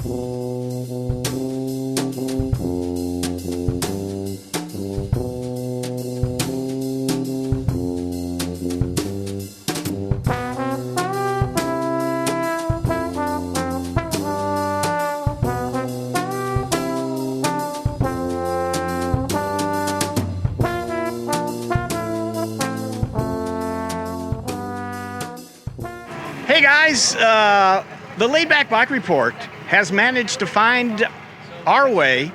Hey guys, the Laidback Bike Report has managed to find our way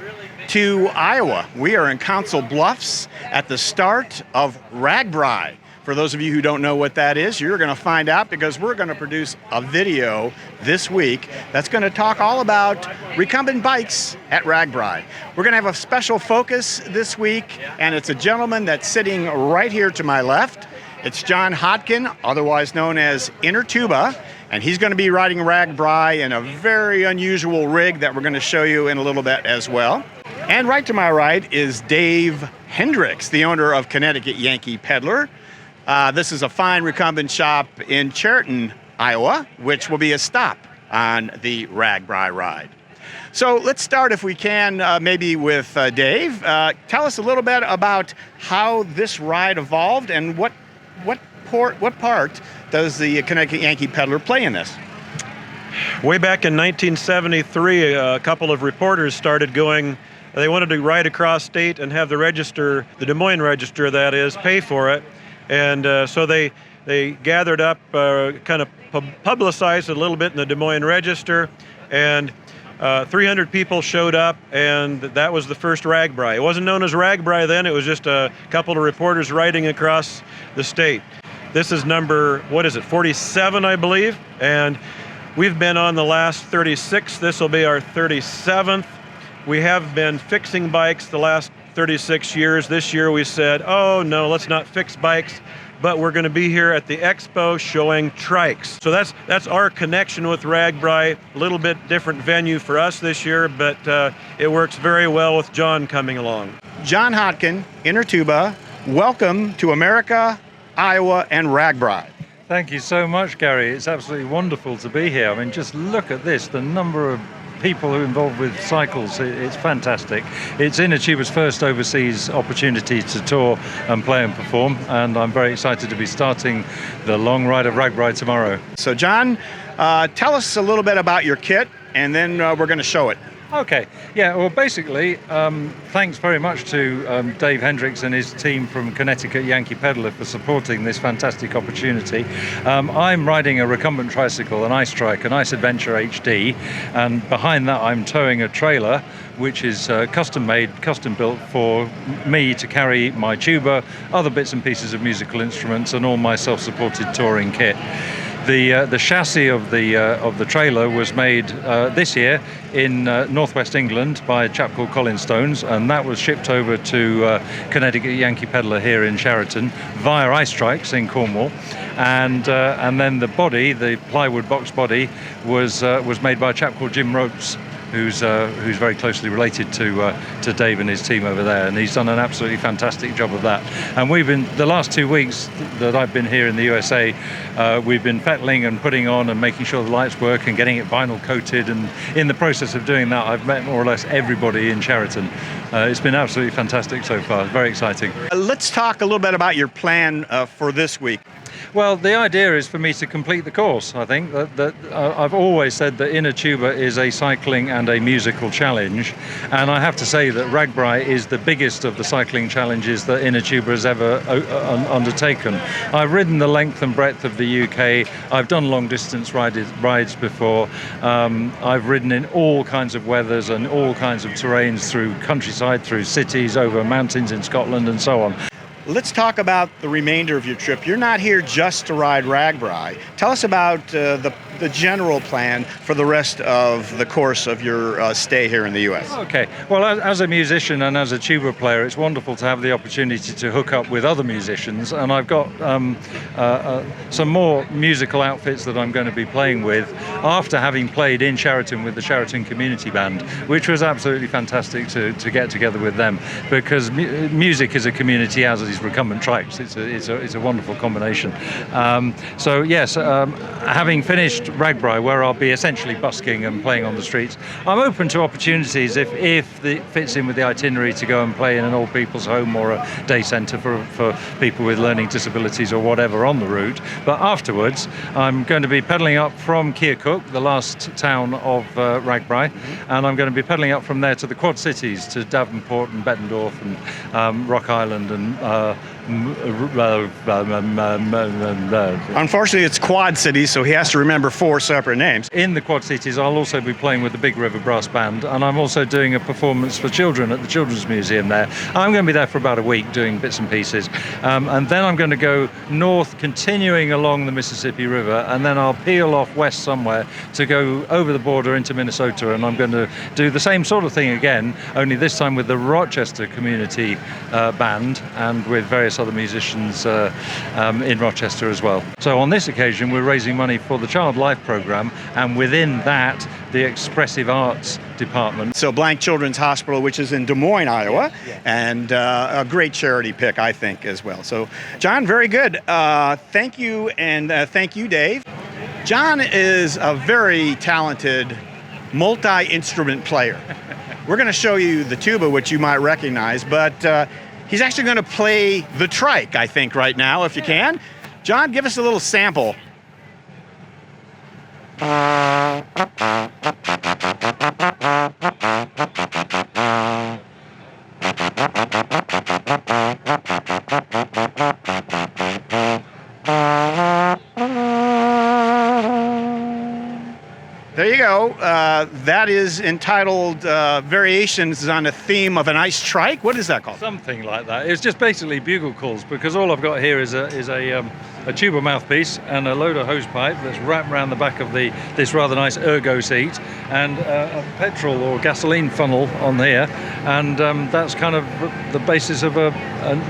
to Iowa. We are in Council Bluffs at the start of RAGBRAI. For those of you who don't know what that is, you're going to find out because we're going to produce a video this week that's going to talk all about recumbent bikes at RAGBRAI. We're going to have a special focus this week, and it's a gentleman that's sitting right here to my left. It's Jon Hodkin, otherwise known as InnerTuba, and he's going to be riding RAGBRAI in a very unusual rig that we're going to show you in a little bit as well. And right to my right is Dave Hendricks, the owner of Connecticut Yankee Peddler. This is a fine recumbent shop in Chariton, Iowa, which will be a stop on the RAGBRAI ride. So let's start, if we can, maybe with Dave. Tell us a little bit about how this ride evolved and what part does the Connecticut Yankee Peddler play in this? Way back in 1973, a couple of reporters started going. They wanted to ride across state and have the register, the Des Moines Register that is, pay for it. And so they gathered up, kind of publicized it a little bit in the Des Moines Register, and 300 people showed up, and that was the first RAGBRAI. It wasn't known as RAGBRAI then, it was just a couple of reporters riding across the state. This is number, 47, I believe, and we've been on the last 36. This will be our 37th. We have been fixing bikes the last 36 years. This year we said, oh no, let's not fix bikes, but we're going to be here at the expo showing Trikes. So that's our connection with RAGBRAI. A little bit different venue for us this year, but it works very well with Jon coming along. Jon Hodkin, InnerTuba, welcome to America, Iowa, and RAGBRAI. Thank you so much, Gary. It's absolutely wonderful to be here. I mean, just look at this, the number of people who are involved with cycles. It's fantastic. It's InnerTuba's first overseas opportunity to tour and play and perform, and I'm very excited to be starting the long ride of RAGBRAI tomorrow. So Jon, tell us a little bit about your kit, and then we're going to show it. Okay, yeah, well basically, thanks very much to Dave Hendricks and his team from Connecticut Yankee Peddler for supporting this fantastic opportunity. I'm riding a recumbent tricycle, an Ice Trike, an Ice Adventure HD, and behind that I'm towing a trailer which is custom made, custom built for me to carry my tuba, other bits and pieces of musical instruments, and all my self-supported touring kit. The chassis of the trailer was made this year in northwest England by a chap called Colin Stones, and that was shipped over to Connecticut Yankee Peddler here in Chariton via Ice Trikes in Cornwall, and then the body, the plywood box body, was made by a chap called Jim Ropes, who's very closely related to Dave and his team over there, and he's done an absolutely fantastic job of that. And we've been, the last 2 weeks that I've been here in the USA, we've been pedaling and putting on and making sure the lights work and getting it vinyl coated, and in the process of doing that I've met more or less everybody in Chariton. It's been absolutely fantastic so far, very exciting. Let's talk a little bit about your plan for this week. Well, the idea is for me to complete the course. I think that I've always said that InnerTuba is a cycling and a musical challenge, and I have to say that RAGBRAI is the biggest of the cycling challenges that InnerTuba has ever undertaken. I've ridden the length and breadth of the UK. I've done long distance rides before. I've ridden in all kinds of weathers and all kinds of terrains, through countryside, through cities, over mountains in Scotland and so on. Let's talk about the remainder of your trip. You're not here just to ride RAGBRAI. Tell us about the general plan for the rest of the course of your stay here in the U.S. Okay, well, as a musician and as a tuba player, it's wonderful to have the opportunity to hook up with other musicians, and I've got some more musical outfits that I'm going to be playing with after having played in Chariton with the Chariton Community Band, which was absolutely fantastic to get together with them, because music is a community, as is these recumbent trikes. It's a wonderful combination. So yes, having finished RAGBRAI, where I'll be essentially busking and playing on the streets, I'm open to opportunities if it fits in with the itinerary to go and play in an old people's home or a day centre for people with learning disabilities or whatever on the route. But afterwards, I'm going to be pedalling up from Keokuk, the last town of RAGBRAI, and I'm going to be pedalling up from there to the Quad Cities, to Davenport and Bettendorf and Rock Island and Unfortunately, it's Quad Cities, so he has to remember 4 separate names. In the Quad Cities, I'll also be playing with the Big River Brass Band, and I'm also doing a performance for children at the Children's Museum there. I'm going to be there for about a week doing bits and pieces, and then I'm going to go north, continuing along the Mississippi River, and then I'll peel off west somewhere to go over the border into Minnesota, and I'm going to do the same sort of thing again, only this time with the Rochester Community Band and with various other musicians in Rochester as well. So on this occasion, we're raising money for the Child Life Programme, and within that, the Expressive Arts Department. So Blank Children's Hospital, which is in Des Moines, Iowa, and a great charity pick, I think, as well. So, Jon, very good. Thank you, and thank you, Dave. Jon is a very talented multi-instrument player. We're going to show you the tuba, which you might recognize, but he's actually going to play the trike, I think, right now, if you can. Jon, give us a little sample. There you go. That is entitled Variations on a Theme of an Ice Trike. What is that called? Something like that. It's just basically bugle calls, because all I've got here is a tuba mouthpiece and a load of hose pipe that's wrapped around the back of this rather nice ergo seat, and a petrol or gasoline funnel on here, and that's kind of the basis of a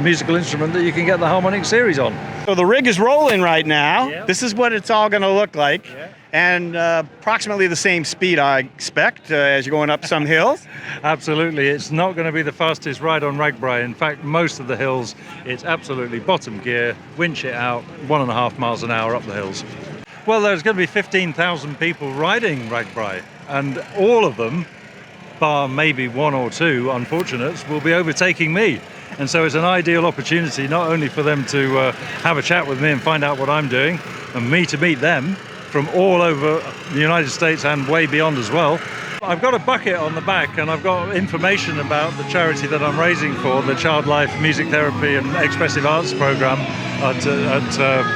musical instrument that you can get the harmonic series on. So the rig is rolling right now. Yep. This is what it's all going to look like. Yep. And approximately the same speed, I expect, as you're going up some hills. Absolutely. It's not going to be the fastest ride on RAGBRAI. In fact, most of the hills, it's absolutely bottom gear, winch it out, 1.5 miles an hour up the hills. Well, there's going to be 15,000 people riding RAGBRAI, and all of them, bar maybe 1 or 2 unfortunates, will be overtaking me. And so it's an ideal opportunity not only for them to have a chat with me and find out what I'm doing, and me to meet them from all over the United States and way beyond as well. I've got a bucket on the back, and I've got information about the charity that I'm raising for, the Child Life Music Therapy and Expressive Arts Programme at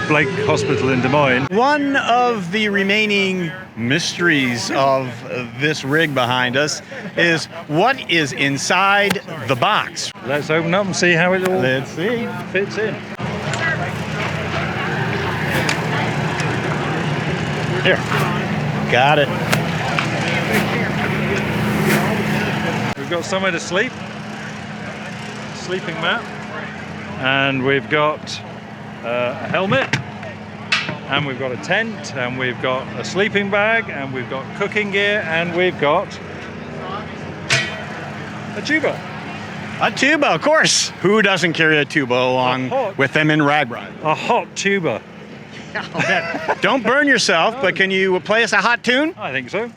Blake Hospital in Des Moines. One of the remaining mysteries of this rig behind us is what is inside the box. Let's open up and see how it all See. fits in. Here. Got it. We've got somewhere to sleep, sleeping mat, and we've got a helmet, and we've got a tent, and we've got a sleeping bag, and we've got cooking gear, and we've got a tuba. A tuba, of course. Who doesn't carry a tuba along with them in RAGBRAI? A hot tuba. Don't burn yourself, but can you play us a hot tune? I think so.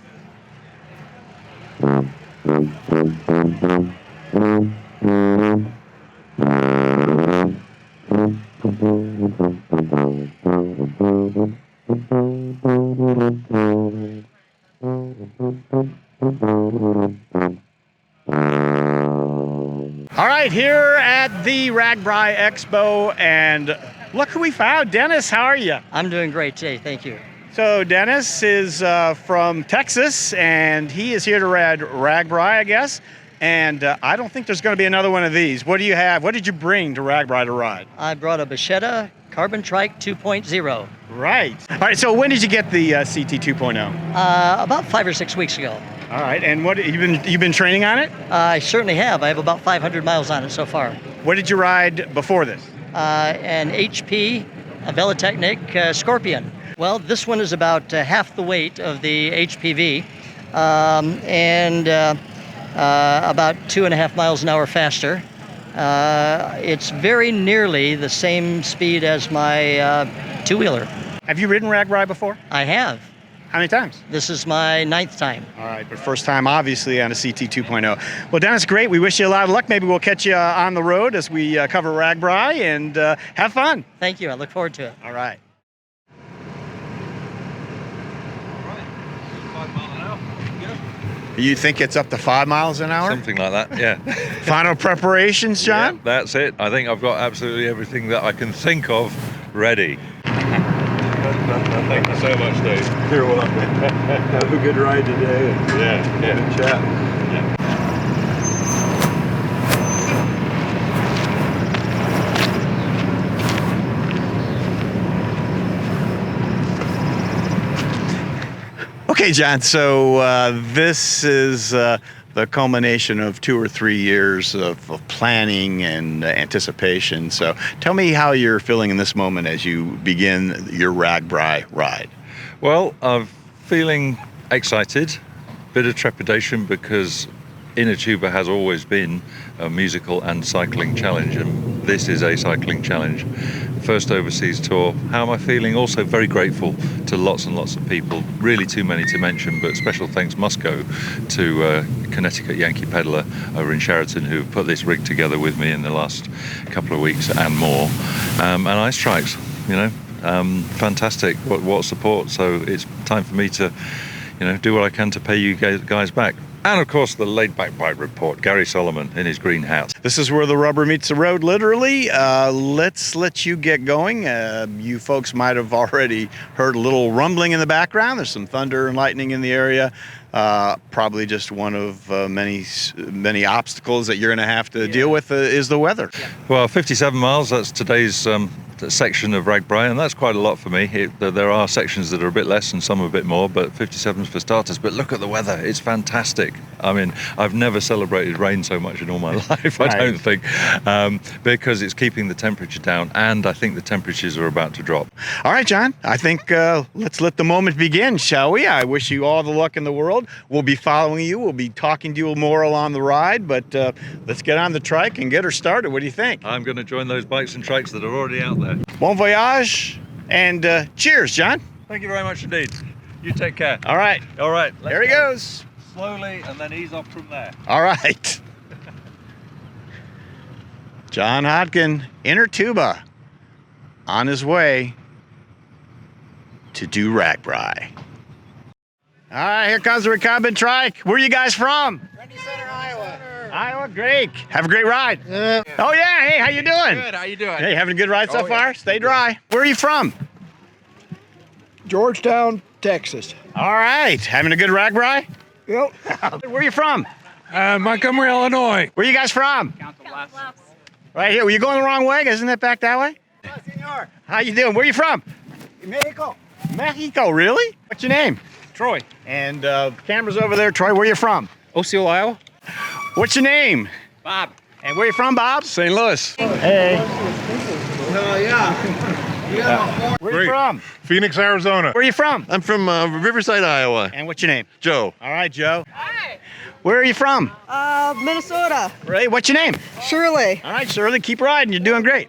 All right, here at the RAGBRAI Expo, and look who we found. Dennis, how are you? I'm doing great today, thank you. So Dennis is from Texas, and he is here to ride RAGBRAI, I guess. And I don't think there's going to be another one of these. What do you have? What did you bring to RAGBRAI to ride? I brought a Bashetta Carbon Trike 2.0. Right. All right, so when did you get the CT 2.0? About 5 or 6 weeks ago. All right, and what you've been training on it? I certainly have. I have about 500 miles on it so far. What did you ride before this? An HP, a Velotechnic Scorpion. Well, this one is about half the weight of the HPV, and about 2.5 miles an hour faster. It's very nearly the same speed as my two-wheeler. Have you ridden RAGBRAI before? I have. How many times? This is my 9th time. All right, but first time, obviously, on a CT 2.0. Well, Dennis, great. We wish you a lot of luck. Maybe we'll catch you on the road as we cover RAGBRAI, and have fun. Thank you. I look forward to it. All right. You think it's up to 5 miles an hour? Something like that, yeah. Final preparations, John? Yeah, that's it. I think I've got absolutely everything that I can think of ready. Thank you so much, Dave. You're welcome. Have a good ride today. Yeah. Good chat. Yeah. Okay, John, so this is the culmination of 2 or 3 years of planning and anticipation. So tell me how you're feeling in this moment as you begin your RAGBRAI ride. Well, I'm feeling excited, bit of trepidation because InnerTuba has always been a musical and cycling challenge, and this is a cycling challenge. First overseas tour. How am I feeling? Also very grateful to lots and lots of people, really too many to mention, but special thanks must go to Connecticut Yankee Peddler over in Chariton, who put this rig together with me in the last couple of weeks and more, and Ice Trikes, you know, fantastic, what support. So it's time for me to, you know, do what I can to pay you guys back. And of course, the Laidback bike report, Gary Solomon in his green hat. This is where the rubber meets the road, literally. Let's let you get going. You folks might have already heard a little rumbling in the background. There's some thunder and lightning in the area. Probably just one of many obstacles that you're going to have to deal with is the weather. Well, 57 miles, that's today's section of RAGBRAI, and that's quite a lot for me. There are sections that are a bit less and some a bit more, but 57's for starters. But look at the weather, it's fantastic. I mean, I've never celebrated rain so much in all my life, I don't think, because it's keeping the temperature down, and I think the temperatures are about to drop. All right, John, I think let's let the moment begin, shall we? I wish you all the luck in the world. We'll be following you. We'll be talking to you more along the ride, but let's get on the trike and get her started. What do you think? I'm going to join those bikes and trikes that are already out there. Bon voyage, and cheers, John. Thank you very much indeed. You take care. All right. All right. There he goes. Slowly, and then ease off from there. All right. Jon Hodkin, InnerTuba, on his way to do RAGBRAI. All right, here comes the recumbent trike. Where are you guys from? Center, Iowa. Iowa, great. Have a great ride. Yeah. Oh yeah, hey, how you doing? Good, how you doing? Hey, having a good ride so Oh, yeah. far? Stay dry. Where are you from? Georgetown, Texas. All right, having a good RAGBRAI? Yep. Where are you from? Montgomery, Illinois. Where are you guys from? Right here. Were you going the wrong way? Isn't it back that way? Senor. How you doing? Where are you from? Mexico. Mexico, really? What's your name? Troy. And camera's over there. Troy, where you from? Osceola, Iowa. What's your name? Bob. And where you from, Bob? St. Louis. Hey. Yeah. Where you from? Phoenix, Arizona. Where you from? I'm from Riverside, Iowa. And what's your name? Joe. All right, Joe. Hi. Where are you from? Minnesota. Ray, what's your name? Shirley. All right, Shirley, keep riding. You're doing great.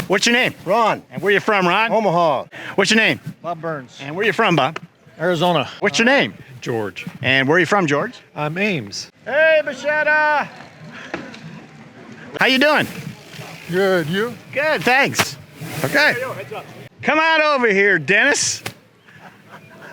What's your name? Ron. And where you from, Ron? Omaha. What's your name? Bob Burns. And where you from, Bob? Arizona. What's your name? George. And where are you from, George? I'm Ames. Hey, Bashetta. How you doing? Good, you? Good, thanks. Okay. Come on over here, Dennis.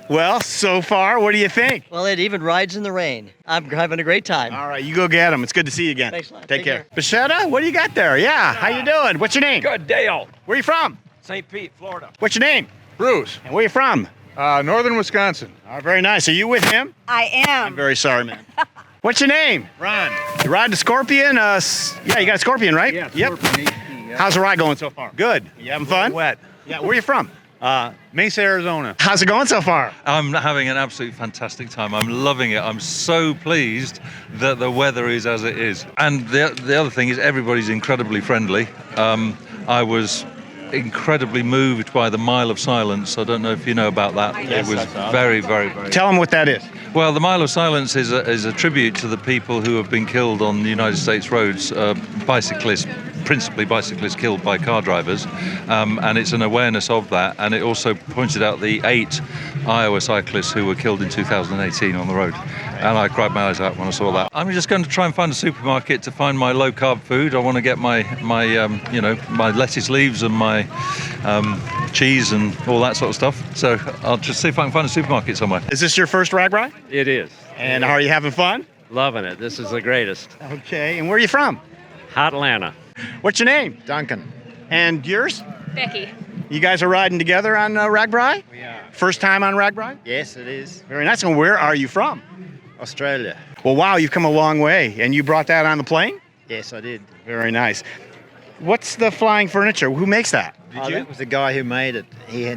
Well, so far, what do you think? Well, it even rides in the rain. I'm having a great time. All right, you go get him. It's good to see you again. Thanks a lot. Take Take care. Bashetta, what do you got there? Yeah, how you doing? What's your name? Good, Dale. Where you from? St. Pete, Florida. What's your name? Bruce. And where you from? Northern Wisconsin. Very nice. Are you with him? I I'm am. very sorry, man. What's your name? Ron. You ride the Scorpion? Yeah, you got a Scorpion, right? Yeah, Yep. Scorpion HP, yeah. How's the ride going so far? Good. You having fun? Wet. Yeah, where you from? Mesa, Arizona. How's it going so far? I'm having an absolute fantastic time. I'm loving it. I'm so pleased that the weather is as it is. And the other thing is everybody's incredibly friendly. I was incredibly moved by the Mile of Silence. I don't know if you know about that. Yes, it was very, very, very. Tell them what that is. Well, the Mile of Silence is a tribute to the people who have been killed on the United States roads, bicyclists, principally bicyclists killed by car drivers, and it's an awareness of that. And it also pointed out the 8 Iowa cyclists who were killed in 2018 on the road. And I cried my eyes out when I saw that. I'm just going to try and find a supermarket to find my low-carb food. I want to get my lettuce leaves and my cheese and all that sort of stuff. So I'll just see if I can find a supermarket somewhere. Is this your first RAGBRAI? It is. And are you having fun? Loving it. This is the greatest. Okay, and where are you from? Hotlanta. What's your name? Duncan. And yours? Becky. You guys are riding together on RAGBRAI? We are. First time on RAGBRAI? Yes, it is. Very nice. And where are you from? Australia. Well, wow, you've come a long way. And you brought that on the plane? Yes, I did. Very nice. What's the flying furniture? Who makes that? That was the guy who made it.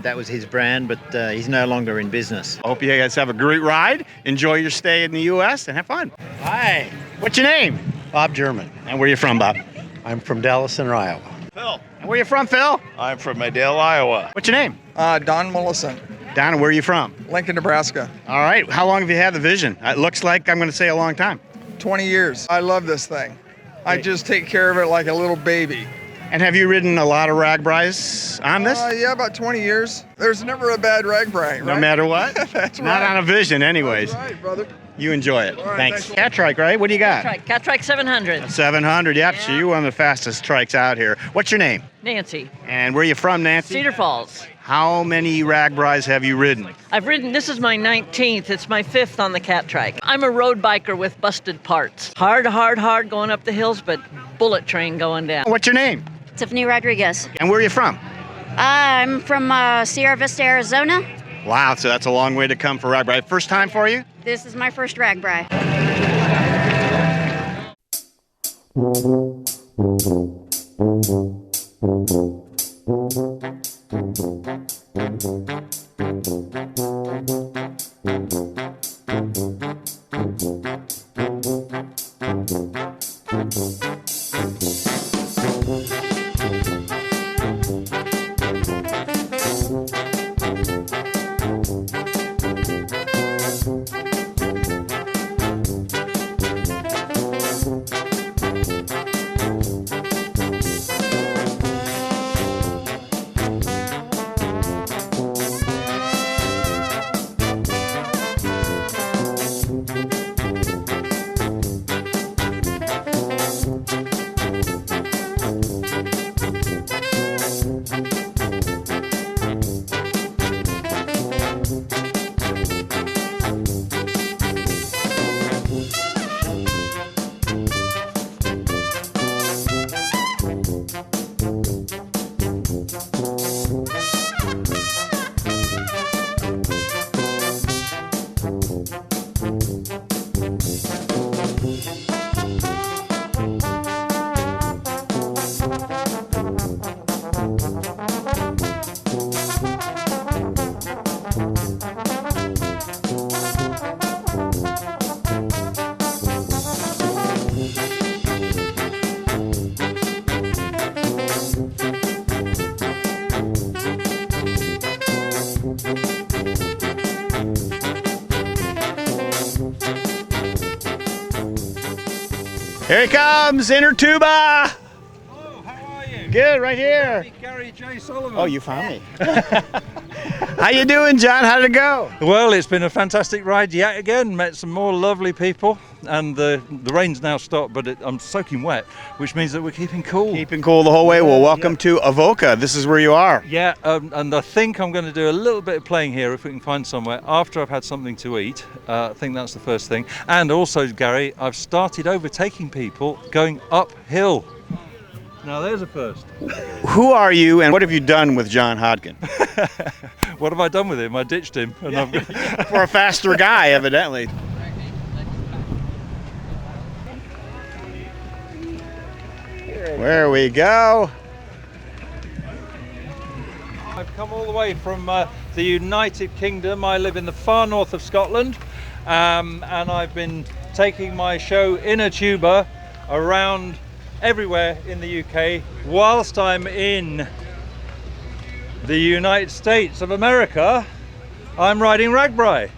That was his brand, but he's no longer in business. I hope you guys have a great ride. Enjoy your stay in the U.S. and have fun. Hi, What's your name? Bob German. And where are you from, Bob? I'm from Dallas, Iowa. Phil. And where are you from, Phil? I'm from Adele, Iowa. What's your name? Don Mullison, Donna, where are you from? Lincoln, Nebraska. All right. How long have you had the vision? It looks like I'm going to say a long time. 20 years. I love this thing. I just take care of it like a little baby. And have you ridden a lot of RAGBRAIs on this? Yeah, about 20 years. There's never a bad RAGBRAI, right? No matter what? That's Not right. on a vision anyways. That's right, brother. You enjoy it. All right, thanks. thanks. Cat Trike, right? What do you got? Trike 700. 700. Yep. So you're one of the fastest trikes out here. What's your name? Nancy. And where are you from, Nancy? Cedar Falls. How many RAGBRAIs have you ridden? I've ridden, this is my 19th. It's my 5th on the Cat Trike. I'm a road biker with busted parts. Hard going up the hills, but bullet train going down. What's your name? Tiffany Rodriguez. And where are you from? I'm from Sierra Vista, Arizona. Wow, so that's a long way to come for RAGBRAI. First time for you? This is my first RAGBRAI. Here he comes, InnerTuba. Oh, how are you? Good, right here. Gary J. Sullivan. Oh, you found me. How you doing, John? How did it go? Well, it's been a fantastic ride yet again. Met some more lovely people, and the rain's now stopped, but I'm soaking wet, which means that we're keeping cool. Keeping cool the whole way. Well, welcome to Avoca. This is where you are. Yeah, and I think I'm going to do a little bit of playing here if we can find somewhere after I've had something to eat. I think that's the first thing. And also, Gary, I've started overtaking people going uphill. Now there's a first. Who are you and what have you done with Jon Hodkin? What have I done with him? I ditched him. And For a faster guy, evidently. There we go. I've come all the way from the United Kingdom. I live in the far north of Scotland, and I've been taking my show InnerTuba around everywhere in the UK whilst I'm in the United States of America, I'm riding RAGBRAI.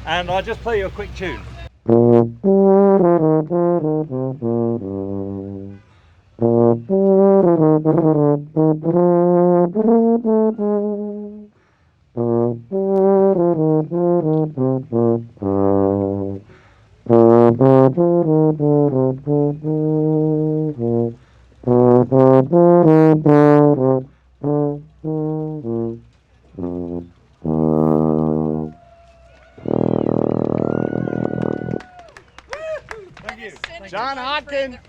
And I'll just play you a quick tune. Jon Hodkin.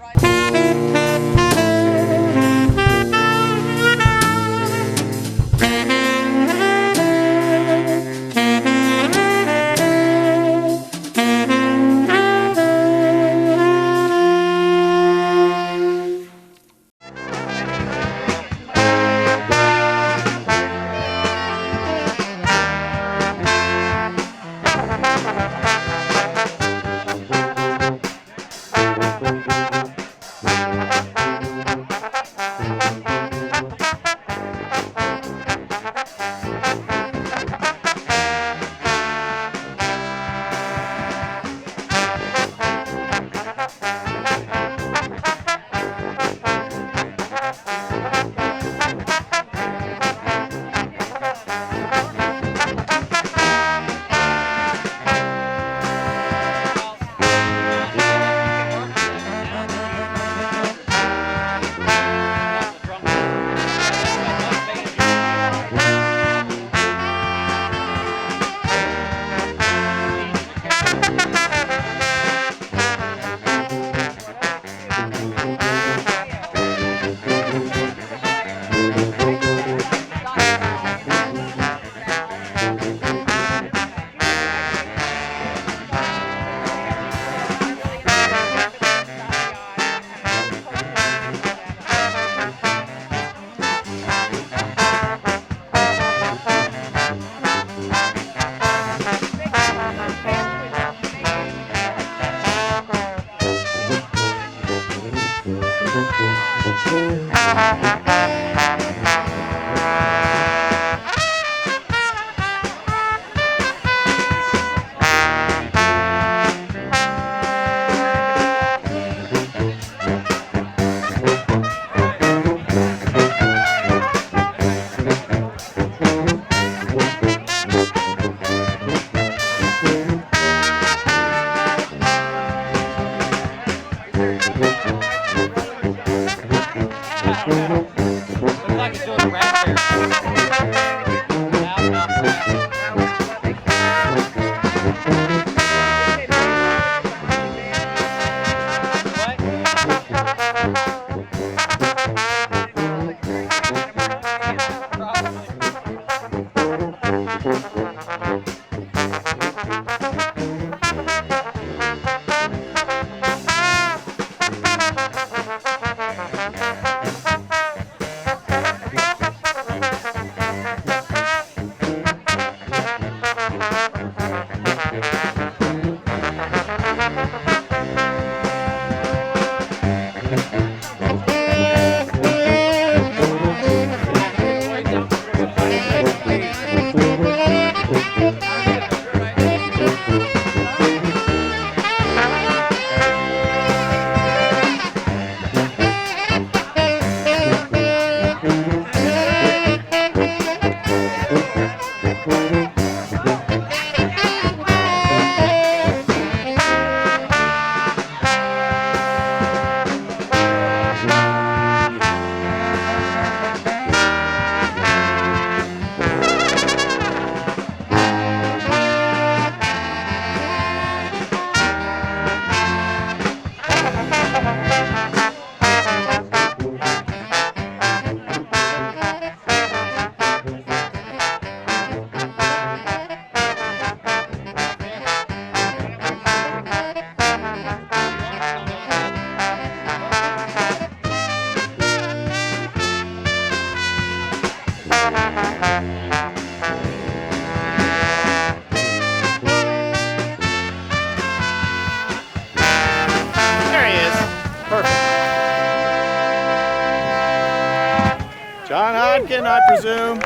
Hodkin, I presume.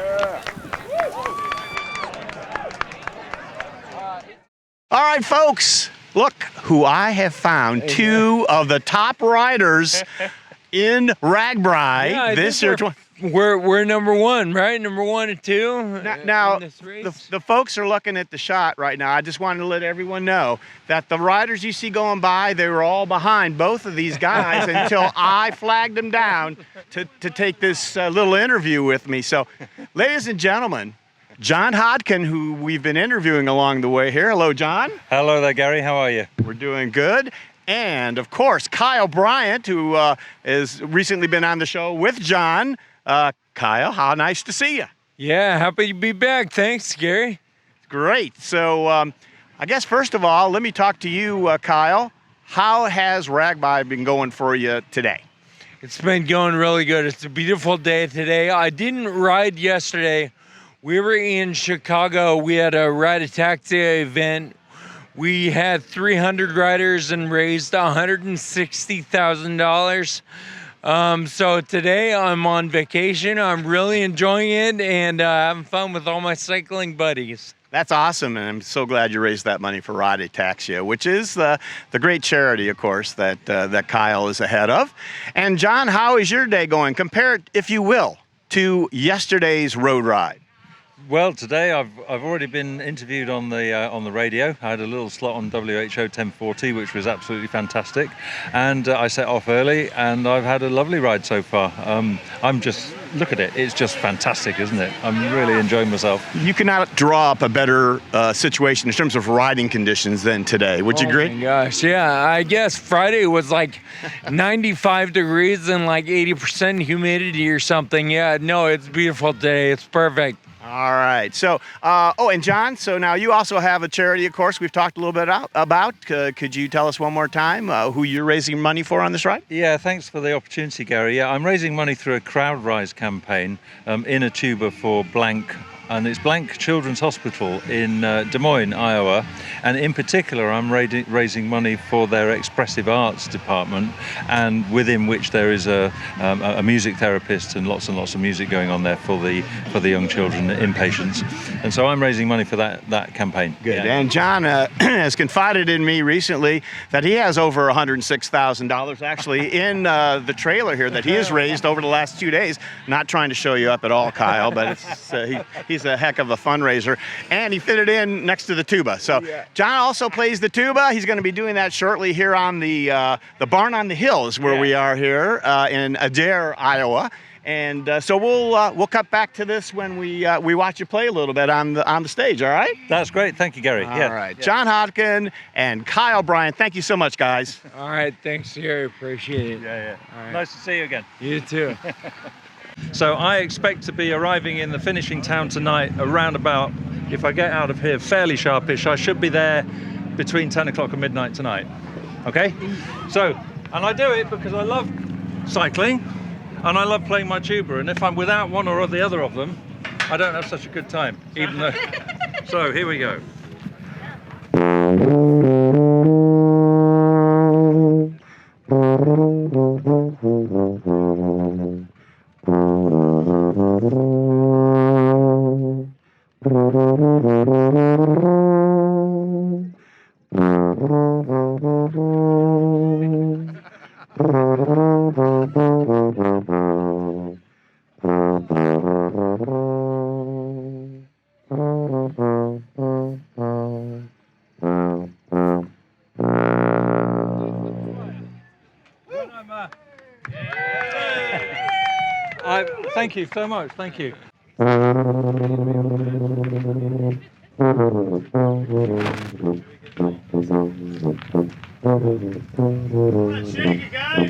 All right, folks, look who I have found. Two of the top riders in RAGBRAI this year. We're number one, right? Number 1 and 2. Now the folks are looking at the shot right now. I just wanted to let everyone know that the riders you see going by, they were all behind both of these guys until I flagged them down to take this little interview with me. So, ladies and gentlemen, Jon Hodkin, who we've been interviewing along the way here. Hello, John. Hello there, Gary. How are you? We're doing good. And, of course, Kyle Bryant, who has recently been on the show with John. Kyle, how nice to see you. Yeah, happy to be back. Thanks, Gary. Great. So, I guess, first of all, let me talk to you, Kyle. How has RAGBRAI been going for you today? It's been going really good. It's a beautiful day today. I didn't ride yesterday. We were in Chicago. We had a Ride Attack Day event. We had 300 riders and raised $160,000. So today I'm on vacation. I'm really enjoying it and having fun with all my cycling buddies. That's awesome, and I'm so glad you raised that money for Ride Ataxia, which is the great charity, of course, that Kyle is ahead of. And John, how is your day going? Compare it, if you will, to yesterday's road ride. Well, today I've already been interviewed on the radio. I had a little slot on WHO 1040, which was absolutely fantastic, and I set off early, and I've had a lovely ride so far. Look at it, it's just fantastic, isn't it? I'm really enjoying myself. You cannot draw up a better situation in terms of riding conditions than today. Would you agree? Oh my gosh, yeah. I guess Friday was like 95 degrees and like 80% humidity or something. Yeah, no, it's beautiful today. It's perfect. All right. So, and John, so now you also have a charity, of course, we've talked a little bit about. Could you tell us one more time who you're raising money for on this ride? Yeah, thanks for the opportunity, Gary. Yeah, I'm raising money through a CrowdRise campaign, InnerTuba for blank, and it's Blank Children's Hospital in Des Moines, Iowa. And in particular, I'm raising money for their expressive arts department, and within which there is a music therapist and lots of music going on there for the young children, inpatients. And so I'm raising money for that campaign. Good. Yeah. And John has confided in me recently that he has over $106,000 actually in the trailer here that he has raised over the last 2 days. Not trying to show you up at all, Kyle, but it's, he's a heck of a fundraiser. And he fitted in next to the tuba. So John also plays the tuba. He's going to be doing that shortly here on the Barn on the Hill is where we are here in Adair, Iowa. And so we'll cut back to this when we watch you play a little bit on the stage. All right? That's great. Thank you, Gary. All right. Yeah. Jon Hodkin and Kyle Bryant, thank you so much, guys. All right. Thanks, Gary. Appreciate it. Yeah. All right. Nice to see you again. You too. So I expect to be arriving in the finishing town tonight around about, if I get out of here fairly sharpish, I should be there between 10 o'clock and midnight tonight. Okay? So, and I do it because I love cycling and I love playing my tuba, and if I'm without one or the other of them, I don't have such a good time, even though... So, here we go. Thank you so much. Thank you. See you guys.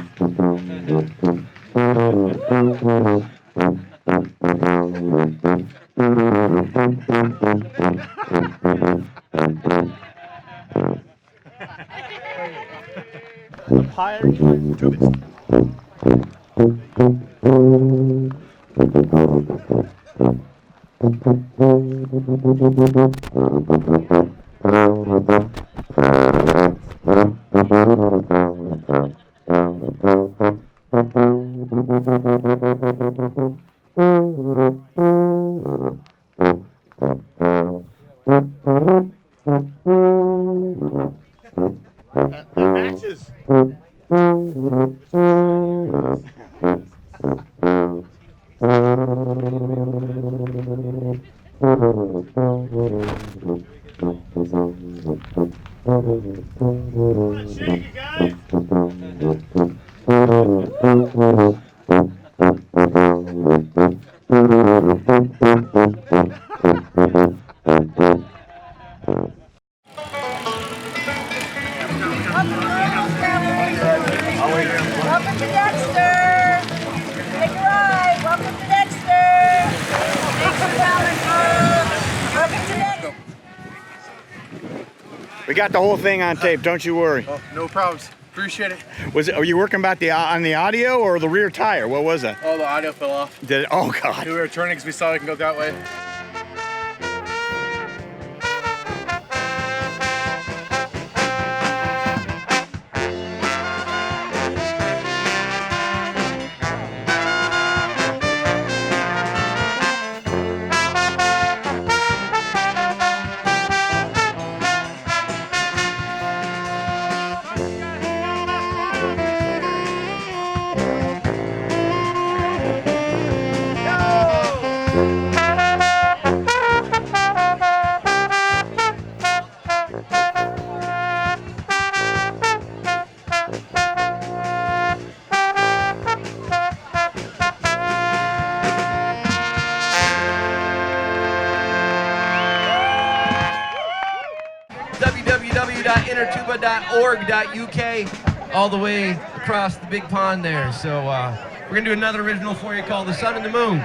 Welcome to Dexter. Take a ride. Welcome to Dexter. Thanks for coming. Welcome to Dexter. We got the whole thing on tape. Don't you worry. Oh, no problems. Appreciate it. Are you working about on the audio or the rear tire? What was that? Oh, the audio fell off. Did it? Oh God. We were turning because we saw we can go that way. www.innertuba.org.uk, all the way across the big pond there. So we're going to do another original for you called The Sun and the Moon.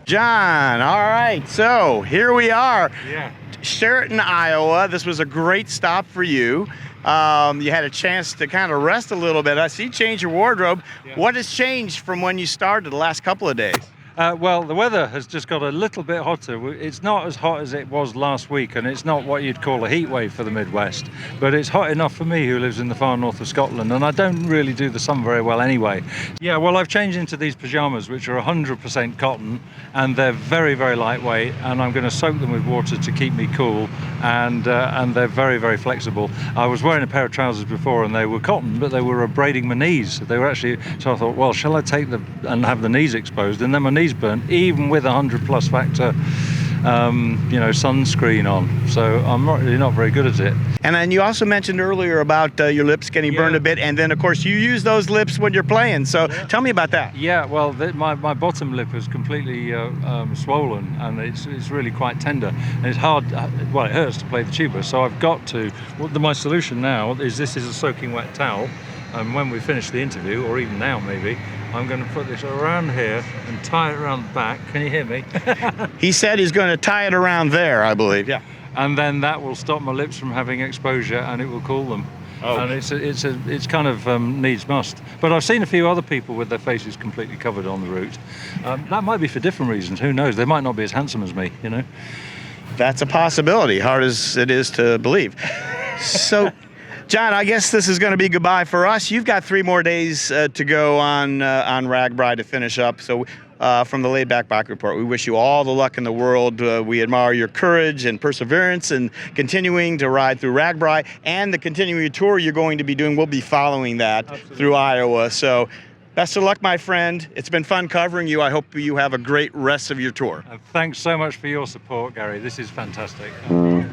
Jon, all right, so here we are. Yeah. Chariton, Iowa. This was a great stop for you. You had a chance to kind of rest a little bit. I see you changed your wardrobe. Yeah. What has changed from when you started the last couple of days? Well, the weather has just got a little bit hotter. It's not as hot as it was last week, and it's not what you'd call a heat wave for the Midwest, but it's hot enough for me who lives in the far north of Scotland, and I don't really do the sun very well anyway. Yeah, well, I've changed into these pajamas, which are 100% cotton, and they're very, very lightweight, and I'm going to soak them with water to keep me cool, and they're very, very flexible. I was wearing a pair of trousers before, and they were cotton, but they were abrading my knees. They were actually, so I thought, well, shall I take them and have the knees exposed? And then my knees burnt, even with 100+ factor sunscreen on. So I'm really not very good at it. And then you also mentioned earlier about your lips getting burned a bit, and then of course you use those lips when you're playing. So tell me about that. Yeah, well, my bottom lip is completely swollen, and it's really quite tender, and it's hard. Well, it hurts to play the tuba. So I've got to. My solution now is this is a soaking wet towel, and when we finish the interview, or even now maybe, I'm going to put this around here and tie it around the back. Can you hear me? He said he's going to tie it around there, I believe. Yeah. And then that will stop my lips from having exposure, and it will cool them. Oh. And it's kind of needs must. But I've seen a few other people with their faces completely covered on the route. That might be for different reasons. Who knows? They might not be as handsome as me, you know. That's a possibility, hard as it is to believe. So, Jon, I guess this is going to be goodbye for us. You've got 3 more days to go on RAGBRAI to finish up. So from the Laidback Bike Report, we wish you all the luck in the world. We admire your courage and perseverance and continuing to ride through RAGBRAI, and the continuing tour you're going to be doing. We'll be following that through Iowa. So Best of luck, my friend. It's been fun covering you. I hope you have a great rest of your tour. Thanks so much for your support, Gary. This is fantastic. Thank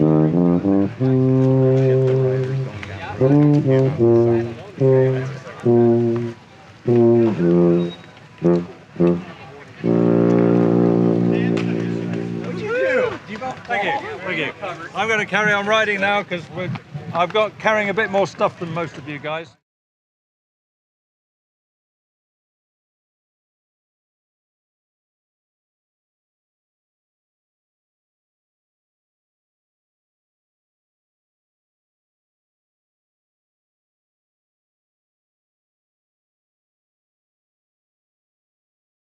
you. I'm going to carry on riding now because I've got carrying a bit more stuff than most of you guys.